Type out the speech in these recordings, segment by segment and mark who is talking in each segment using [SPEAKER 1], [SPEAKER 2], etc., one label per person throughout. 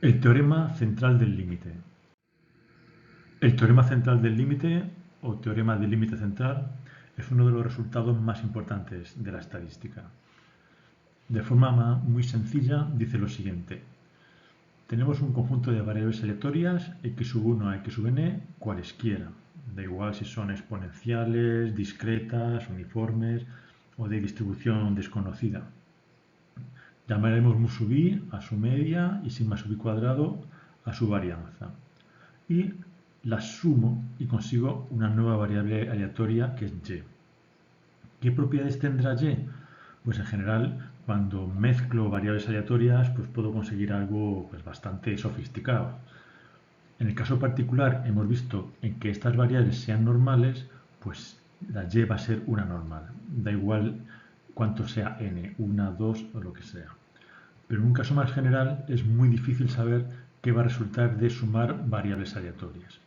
[SPEAKER 1] El teorema central del límite. El teorema central del límite, o teorema del límite central, es uno de los resultados más importantes de la estadística. De forma muy sencilla, dice lo siguiente. Tenemos un conjunto de variables aleatorias, x sub 1 a x sub n, cualesquiera. Da igual si son exponenciales, discretas, uniformes o de distribución desconocida. Llamaremos mu sub i a su media y sigma sub i cuadrado a su varianza. Y las sumo y consigo una nueva variable aleatoria que es y. ¿Qué propiedades tendrá y? Pues en general, cuando mezclo variables aleatorias, pues puedo conseguir algo pues, bastante sofisticado. En el caso particular hemos visto en que estas variables sean normales, pues la y va a ser una normal. Da igual cuánto sea n, 1, 2 o lo que sea. Pero en un caso más general es muy difícil saber qué va a resultar de sumar variables aleatorias.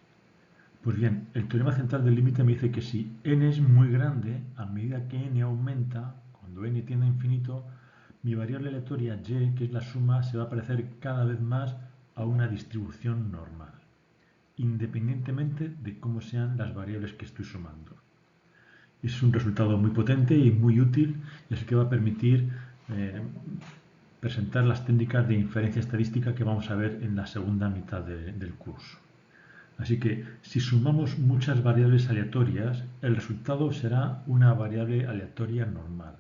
[SPEAKER 1] Pues bien, el teorema central del límite me dice que si n es muy grande, a medida que n aumenta, cuando n tiende a infinito, mi variable aleatoria y, que es la suma, se va a parecer cada vez más a una distribución normal, independientemente de cómo sean las variables que estoy sumando. Es un resultado muy potente y muy útil, y es el que va a permitir presentar las técnicas de inferencia estadística que vamos a ver en la segunda mitad del curso. Así que si sumamos muchas variables aleatorias, el resultado será una variable aleatoria normal,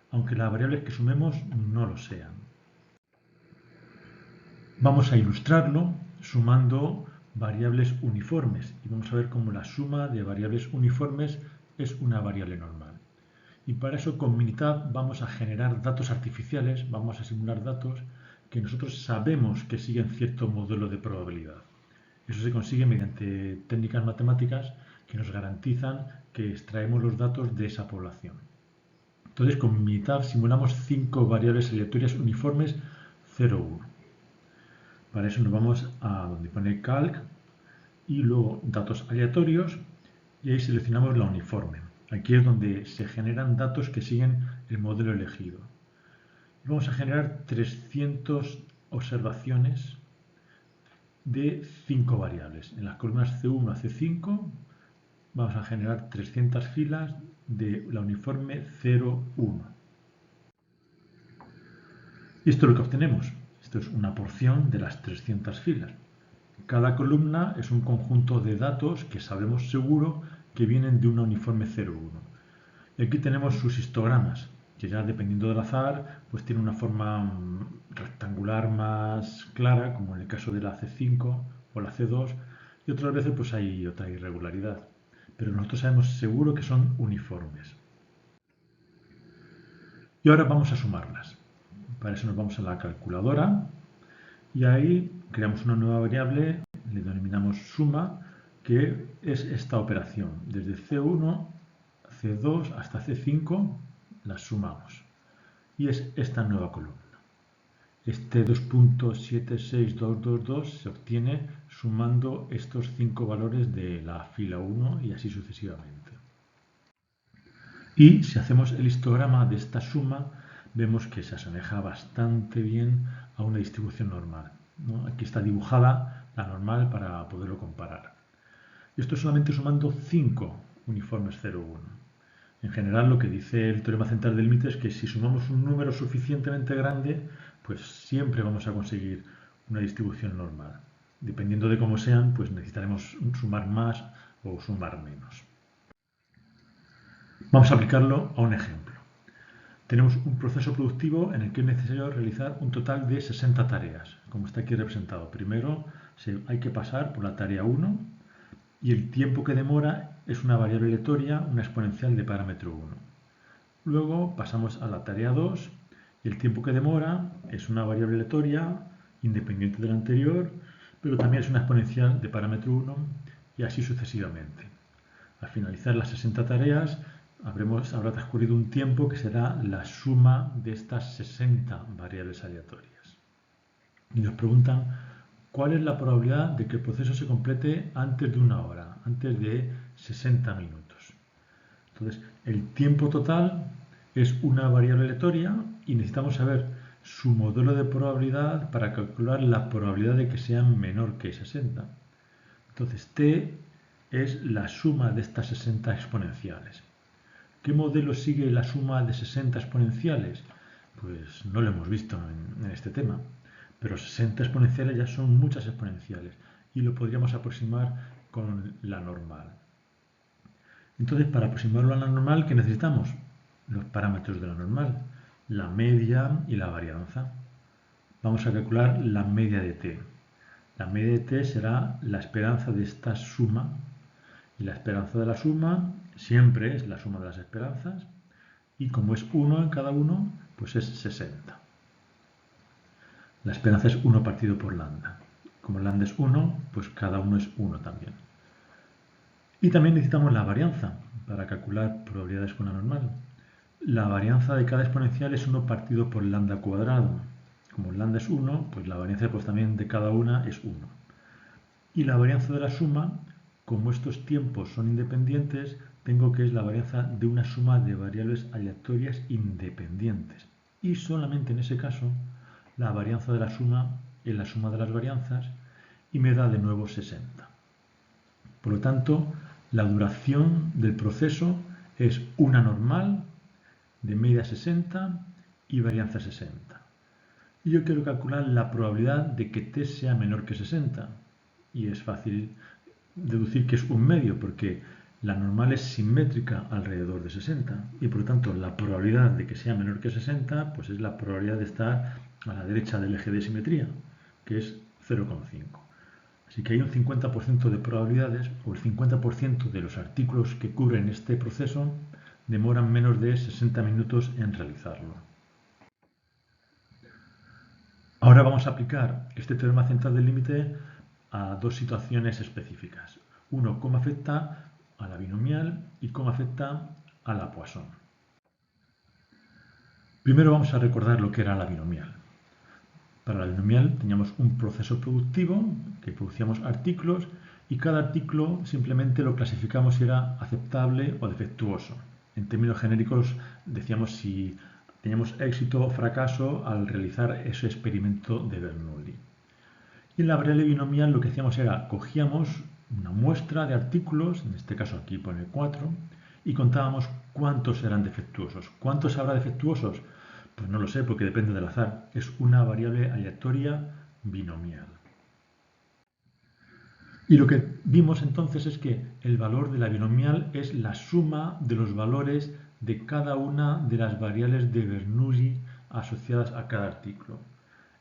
[SPEAKER 1] aunque las variables que sumemos no lo sean. Vamos a ilustrarlo sumando variables uniformes y vamos a ver cómo la suma de variables uniformes es una variable normal. Y para eso con Minitab vamos a generar datos artificiales, vamos a simular datos que nosotros sabemos que siguen cierto modelo de probabilidad. Eso se consigue mediante técnicas matemáticas que nos garantizan que extraemos los datos de esa población. Entonces con Minitab simulamos 5 variables aleatorias uniformes 0, 1. Para eso nos vamos a donde pone calc y luego datos aleatorios y ahí seleccionamos la uniforme. Aquí es donde se generan datos que siguen el modelo elegido. Vamos a generar 300 observaciones de 5 variables. En las columnas C1 a C5 vamos a generar 300 filas de la uniforme 0, 1. Y esto es lo que obtenemos. Esto es una porción de las 300 filas. Cada columna es un conjunto de datos que sabemos seguro que vienen de una uniforme 0,1. Y aquí tenemos sus histogramas, que ya dependiendo del azar, pues tiene una forma rectangular más clara, como en el caso de la C5 o la C2, y otras veces pues hay otra irregularidad. Pero nosotros sabemos seguro que son uniformes. Y ahora vamos a sumarlas. Para eso nos vamos a la calculadora y ahí creamos una nueva variable, le denominamos suma, que es esta operación. Desde C1, C2 hasta C5 las sumamos. Y es esta nueva columna. Este 2.76222 se obtiene sumando estos 5 valores de la fila 1 y así sucesivamente. Y si hacemos el histograma de esta suma, vemos que se asemeja bastante bien a una distribución normal, ¿no? Aquí está dibujada la normal para poderlo comparar. Esto solamente sumando 5 uniformes 0,1. En general, lo que dice el teorema central del límite es que si sumamos un número suficientemente grande, pues siempre vamos a conseguir una distribución normal. Dependiendo de cómo sean, pues necesitaremos sumar más o sumar menos. Vamos a aplicarlo a un ejemplo. Tenemos un proceso productivo en el que es necesario realizar un total de 60 tareas, como está aquí representado. Primero hay que pasar por la tarea 1 y el tiempo que demora es una variable aleatoria, una exponencial de parámetro 1. Luego pasamos a la tarea 2 y el tiempo que demora es una variable aleatoria, independiente de la anterior, pero también es una exponencial de parámetro 1 y así sucesivamente. Al finalizar las 60 tareas, habrá transcurrido un tiempo que será la suma de estas 60 variables aleatorias. Y nos preguntan cuál es la probabilidad de que el proceso se complete antes de 1 hora, antes de 60 minutos. Entonces, el tiempo total es una variable aleatoria y necesitamos saber su modelo de probabilidad para calcular la probabilidad de que sea menor que 60. Entonces, t es la suma de estas 60 exponenciales. ¿Qué modelo sigue la suma de 60 exponenciales? Pues no lo hemos visto en este tema, pero 60 exponenciales ya son muchas exponenciales y lo podríamos aproximar con la normal. Entonces, para aproximarlo a la normal, ¿qué necesitamos? Los parámetros de la normal, la media y la varianza. Vamos a calcular la media de t. La media de t será la esperanza de esta suma. Y la esperanza de la suma siempre es la suma de las esperanzas. Y como es 1 en cada uno, pues es 60. La esperanza es 1 partido por lambda. Como lambda es 1, pues cada uno es 1 también. Y también necesitamos la varianza para calcular probabilidades con la normal. La varianza de cada exponencial es 1 partido por lambda cuadrado. Como lambda es 1, pues la varianza pues también de cada una es 1. Y la varianza de la suma, como estos tiempos son independientes, tengo que es la varianza de una suma de variables aleatorias independientes. Y solamente en ese caso, la varianza de la suma es la suma de las varianzas y me da de nuevo 60. Por lo tanto, la duración del proceso es una normal de media 60 y varianza 60. Y yo quiero calcular la probabilidad de que t sea menor que 60. Y es fácil deducir que es un medio, porque la normal es simétrica alrededor de 60. Y por lo tanto, la probabilidad de que sea menor que 60, pues es la probabilidad de estar a la derecha del eje de simetría, que es 0,5. Así que hay un 50% de probabilidades, o el 50% de los artículos que cubren este proceso demoran menos de 60 minutos en realizarlo. Ahora vamos a aplicar este teorema central del límite a dos situaciones específicas. Uno, cómo afecta a la binomial y cómo afecta a la Poisson. Primero vamos a recordar lo que era la binomial. Para la binomial teníamos un proceso productivo que producíamos artículos y cada artículo simplemente lo clasificamos si era aceptable o defectuoso. En términos genéricos decíamos si teníamos éxito o fracaso al realizar ese experimento de Bernoulli. Y en la variable binomial lo que hacíamos era cogíamos una muestra de artículos, en este caso aquí pone 4, y contábamos cuántos eran defectuosos. ¿Cuántos habrá defectuosos? Pues no lo sé, porque depende del azar. Es una variable aleatoria binomial. Y lo que vimos entonces es que el valor de la binomial es la suma de los valores de cada una de las variables de Bernoulli asociadas a cada artículo.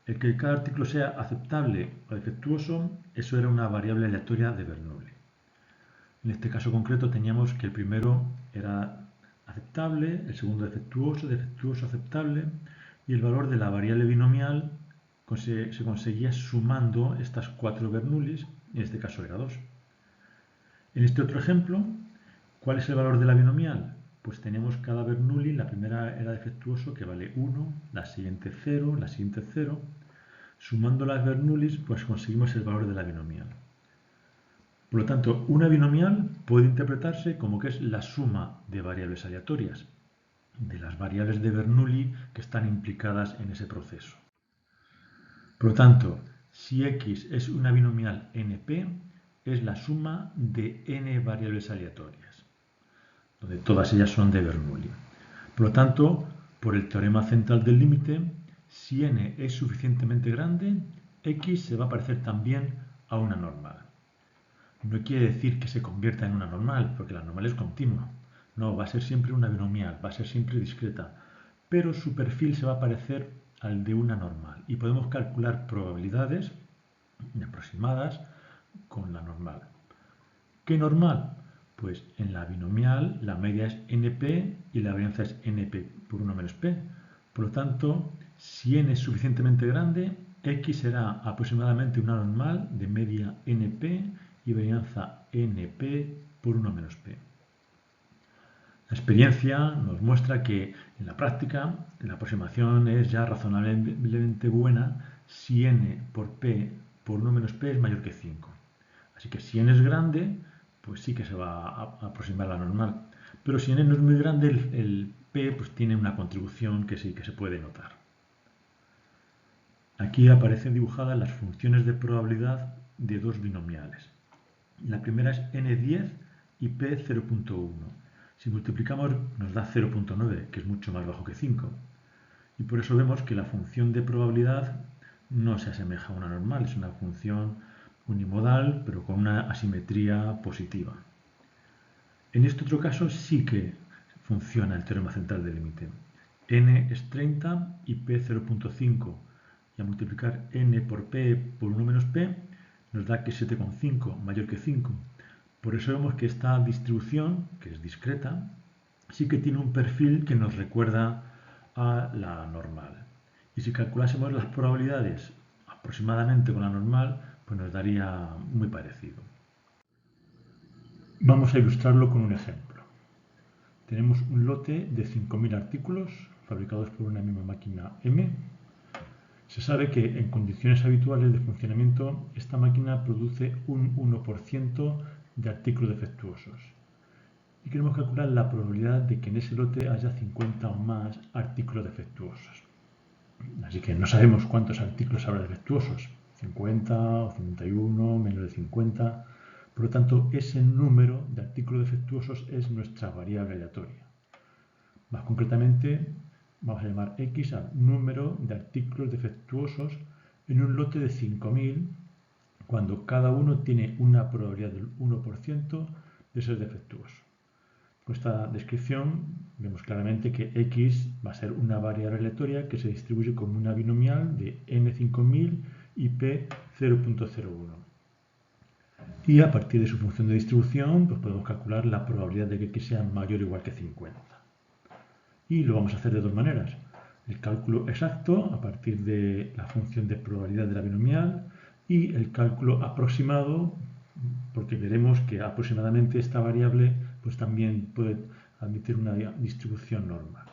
[SPEAKER 1] El que cada artículo sea aceptable o defectuoso, eso era una variable aleatoria de Bernoulli. En este caso concreto teníamos que el primero era aceptable, el segundo defectuoso, defectuoso, aceptable, y el valor de la variable binomial se conseguía sumando estas 4 Bernoullis, en este caso era 2. En este otro ejemplo, ¿cuál es el valor de la binomial? Pues tenemos cada Bernoulli, la primera era defectuoso, que vale 1, la siguiente 0, la siguiente 0. Sumando las Bernoullis, pues conseguimos el valor de la binomial. Por lo tanto, una binomial puede interpretarse como que es la suma de variables aleatorias, de las variables de Bernoulli que están implicadas en ese proceso. Por lo tanto, si x es una binomial NP, es la suma de n variables aleatorias, donde todas ellas son de Bernoulli. Por lo tanto, por el teorema central del límite, si n es suficientemente grande, x se va a parecer también a una normal. No quiere decir que se convierta en una normal, porque la normal es continua. No, va a ser siempre una binomial, va a ser siempre discreta, pero su perfil se va a parecer al de una normal y podemos calcular probabilidades aproximadas con la normal. ¿Qué normal? Pues en la binomial la media es NP y la varianza es NP por 1 menos P. Por lo tanto, si n es suficientemente grande, x será aproximadamente una normal de media NP y varianza NP por 1 menos P. La experiencia nos muestra que en la práctica la aproximación es ya razonablemente buena si n por P por 1 menos P es mayor que 5. Así que si n es grande, pues sí que se va a aproximar a la normal. Pero si n no es muy grande, el P pues tiene una contribución que sí que se puede notar. Aquí aparecen dibujadas las funciones de probabilidad de dos binomiales. La primera es n10 y p 0.1. Si multiplicamos nos da 0.9, que es mucho más bajo que 5. Y por eso vemos que la función de probabilidad no se asemeja a una normal, es una función unimodal, pero con una asimetría positiva. En este otro caso sí que funciona el teorema central del límite. N es 30 y p 0.5. Y a multiplicar n por p por 1 menos p nos da que 7,5 mayor que 5. Por eso vemos que esta distribución, que es discreta, sí que tiene un perfil que nos recuerda a la normal. Y si calculásemos las probabilidades aproximadamente con la normal, pues nos daría muy parecido. Vamos a ilustrarlo con un ejemplo. Tenemos un lote de 5.000 artículos fabricados por una misma máquina M. Se sabe que en condiciones habituales de funcionamiento esta máquina produce un 1% de artículos defectuosos. Y queremos calcular la probabilidad de que en ese lote haya 50 o más artículos defectuosos. Así que no sabemos cuántos artículos habrá defectuosos, 50 o 51, menos de 50. Por lo tanto, ese número de artículos defectuosos es nuestra variable aleatoria. Más concretamente, vamos a llamar x al número de artículos defectuosos en un lote de 5.000, cuando cada uno tiene una probabilidad del 1% de ser defectuoso. Con esta descripción vemos claramente que x va a ser una variable aleatoria que se distribuye como una binomial de n5000 y p 0.01. Y a partir de su función de distribución pues podemos calcular la probabilidad de que x sea mayor o igual que 50. Y lo vamos a hacer de dos maneras. El cálculo exacto a partir de la función de probabilidad de la binomial y el cálculo aproximado, porque veremos que aproximadamente esta variable pues también puede admitir una distribución normal.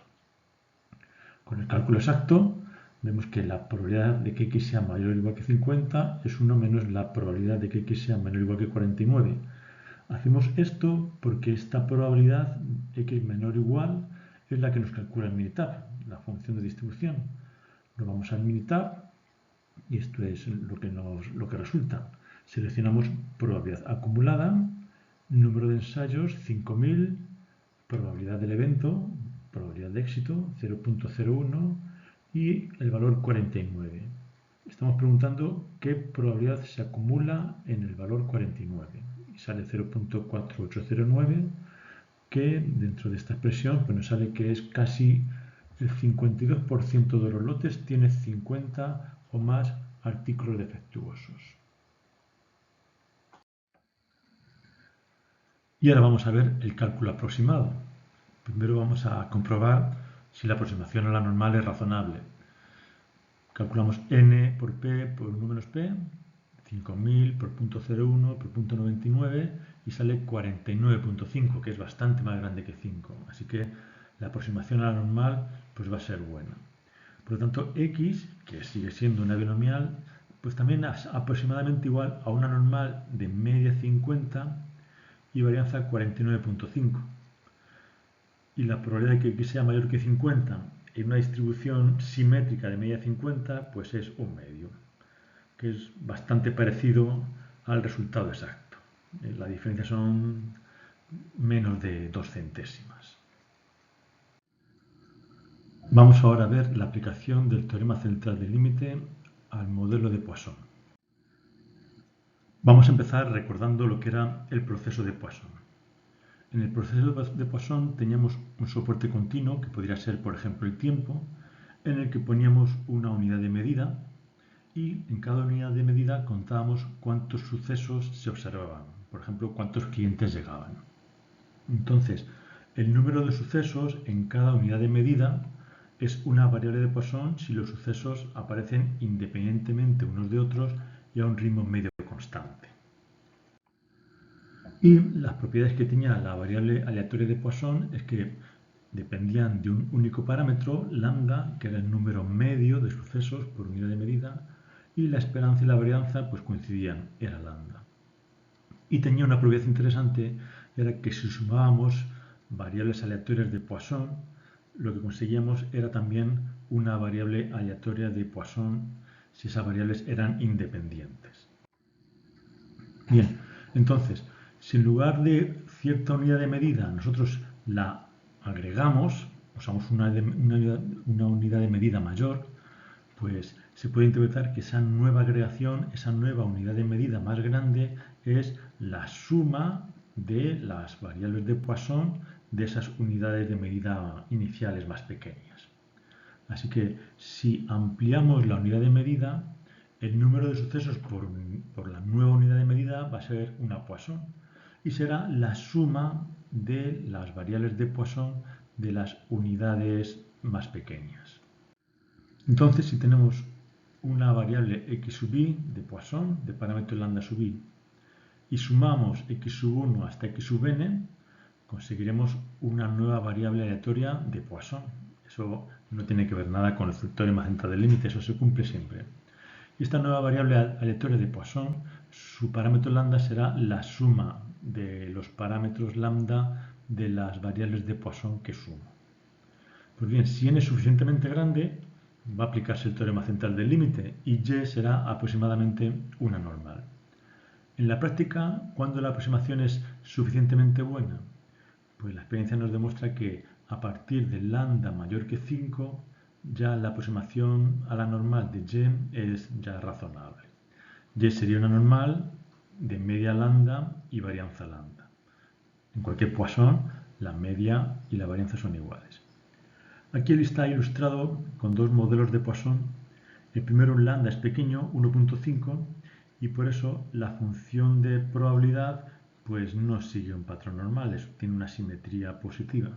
[SPEAKER 1] Con el cálculo exacto vemos que la probabilidad de que x sea mayor o igual que 50 es 1 menos la probabilidad de que x sea menor o igual que 49. Hacemos esto porque esta probabilidad x menor o igual es la que nos calcula el Minitab, la función de distribución. Lo vamos al Minitab y esto es lo que resulta. Seleccionamos probabilidad acumulada, número de ensayos 5.000, probabilidad del evento, probabilidad de éxito 0.01 y el valor 49. Estamos preguntando qué probabilidad se acumula en el valor 49 y sale 0.4809, que dentro de esta expresión pues nos sale que es casi el 52% de los lotes tiene 50 o más artículos defectuosos. Y ahora vamos a ver el cálculo aproximado. Primero vamos a comprobar si la aproximación a la normal es razonable. Calculamos n por p por 1 menos p, 5.000 por 0.01 por 0.99 y sale 49.5, que es bastante más grande que 5. Así que la aproximación a la normal pues va a ser buena. Por lo tanto, x, que sigue siendo una binomial, pues también es aproximadamente igual a una normal de media 50 y varianza 49.5. Y la probabilidad de que x sea mayor que 50 en una distribución simétrica de media 50, pues es un medio, que es bastante parecido al resultado exacto. La diferencia son menos de 2 centésimas. Vamos ahora a ver la aplicación del teorema central del límite al modelo de Poisson. Vamos a empezar recordando lo que era el proceso de Poisson. En el proceso de Poisson teníamos un soporte continuo, que podría ser, por ejemplo, el tiempo, en el que poníamos una unidad de medida y en cada unidad de medida contábamos cuántos sucesos se observaban, por ejemplo, cuántos clientes llegaban. Entonces, el número de sucesos en cada unidad de medida es una variable de Poisson si los sucesos aparecen independientemente unos de otros y a un ritmo medio constante. Y las propiedades que tenía la variable aleatoria de Poisson es que dependían de un único parámetro, lambda, que era el número medio de sucesos por unidad de medida, y la esperanza y la varianza pues coincidían, era lambda. Y tenía una propiedad interesante, era que si sumábamos variables aleatorias de Poisson, lo que conseguíamos era también una variable aleatoria de Poisson si esas variables eran independientes. Bien, entonces, si en lugar de cierta unidad de medida nosotros la agregamos, usamos una unidad de medida mayor, pues se puede interpretar que esa nueva agregación, esa nueva unidad de medida más grande, es la suma de las variables de Poisson de esas unidades de medida iniciales más pequeñas. Así que si ampliamos la unidad de medida, el número de sucesos por la nueva unidad de medida va a ser una Poisson y será la suma de las variables de Poisson de las unidades más pequeñas. Entonces, si tenemos una variable x sub i de Poisson, de parámetro lambda sub i, y sumamos x sub 1 hasta x sub n, conseguiremos una nueva variable aleatoria de Poisson. Eso no tiene que ver nada con el teorema central del límite, eso se cumple siempre. Y esta nueva variable aleatoria de Poisson, su parámetro lambda será la suma de los parámetros lambda de las variables de Poisson que sumo. Pues bien, si n es suficientemente grande, va a aplicarse el teorema central del límite y y será aproximadamente una normal. En la práctica, ¿cuándo la aproximación es suficientemente buena? Pues la experiencia nos demuestra que a partir de lambda mayor que 5, ya la aproximación a la normal de y es ya razonable. Y sería una normal de media lambda y varianza lambda. En cualquier Poisson, la media y la varianza son iguales. Aquí está ilustrado con dos modelos de Poisson. El primero, un lambda es pequeño, 1.5, y por eso la función de probabilidad pues no sigue un patrón normal, tiene una simetría positiva.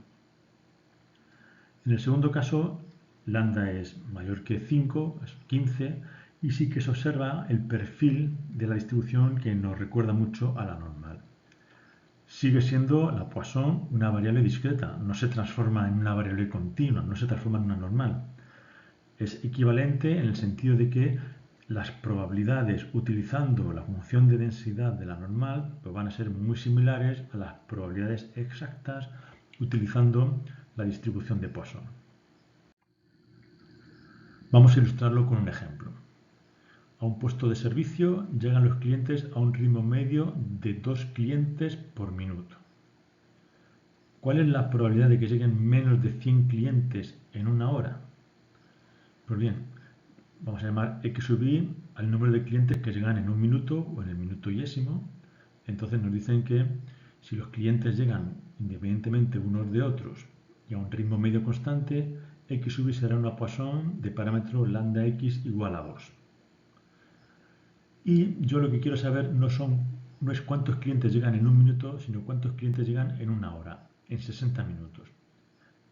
[SPEAKER 1] En el segundo caso, lambda es mayor que 5, es 15, y sí que se observa el perfil de la distribución que nos recuerda mucho a la normal. Sigue siendo la Poisson una variable discreta, no se transforma en una variable continua, no se transforma en una normal. Es equivalente en el sentido de que las probabilidades utilizando la función de densidad de la normal pues van a ser muy similares a las probabilidades exactas utilizando la distribución de Poisson. Vamos a ilustrarlo con un ejemplo. A un puesto de servicio llegan los clientes a un ritmo medio de 2 clientes por minuto. ¿Cuál es la probabilidad de que lleguen menos de 100 clientes en una hora? Pues bien, vamos a llamar x sub i al número de clientes que llegan en un minuto o en el minuto yésimo. Entonces nos dicen que si los clientes llegan independientemente unos de otros y a un ritmo medio constante, x sub i será una Poisson de parámetro lambda x igual a 2. Y yo lo que quiero saber no es cuántos clientes llegan en un minuto, sino cuántos clientes llegan en una hora, en 60 minutos.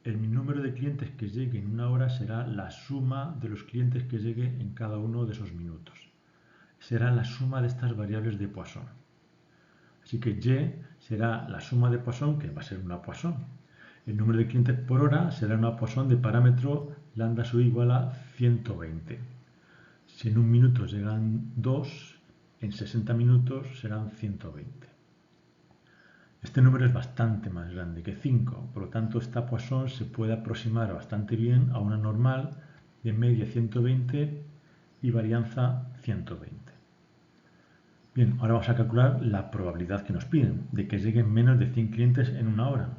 [SPEAKER 1] El número de clientes que llegue en una hora será la suma de los clientes que llegue en cada uno de esos minutos. Será la suma de estas variables de Poisson. Así que y será la suma de Poisson, que va a ser una Poisson. El número de clientes por hora será una Poisson de parámetro lambda sub igual a 120. Si en un minuto llegan 2, en 60 minutos serán 120. Este número es bastante más grande que 5, por lo tanto esta Poisson se puede aproximar bastante bien a una normal de media 120 y varianza 120. Bien, ahora vamos a calcular la probabilidad que nos piden de que lleguen menos de 100 clientes en una hora,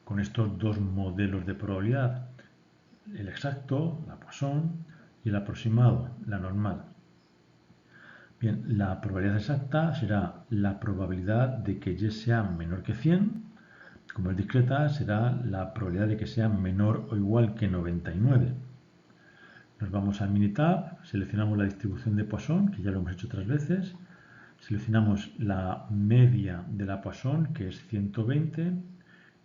[SPEAKER 1] con estos dos modelos de probabilidad, el exacto, la Poisson, y el aproximado, la normal. Bien, la probabilidad exacta será la probabilidad de que y sea menor que 100, como es discreta será la probabilidad de que sea menor o igual que 99. Nos vamos a Minitab, seleccionamos la distribución de Poisson, que ya lo hemos hecho otras veces, seleccionamos la media de la Poisson, que es 120,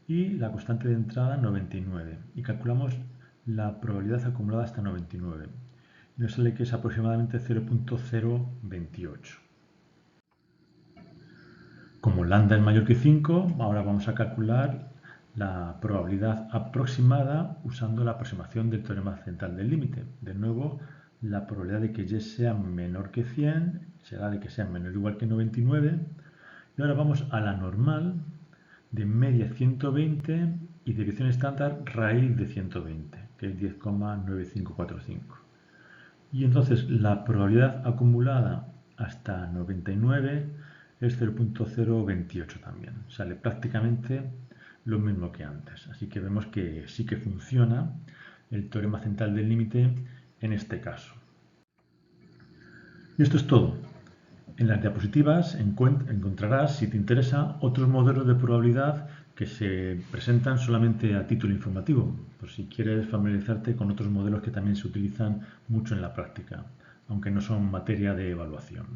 [SPEAKER 1] y la constante de entrada 99, y calculamos la probabilidad acumulada hasta 99. Y nos sale que es aproximadamente 0.028. Como lambda es mayor que 5, ahora vamos a calcular la probabilidad aproximada usando la aproximación del teorema central del límite. De nuevo, la probabilidad de que y sea menor que 100 será de que sea menor o igual que 99. Y ahora vamos a la normal de media 120 y desviación estándar raíz de 120, que es 10,9545. Y entonces la probabilidad acumulada hasta 99 es 0.028 también. Sale prácticamente lo mismo que antes. Así que vemos que sí que funciona el teorema central del límite en este caso. Y esto es todo. En las diapositivas encontrarás, si te interesa, otros modelos de probabilidad que se presentan solamente a título informativo, por si quieres familiarizarte con otros modelos que también se utilizan mucho en la práctica, aunque no son materia de evaluación.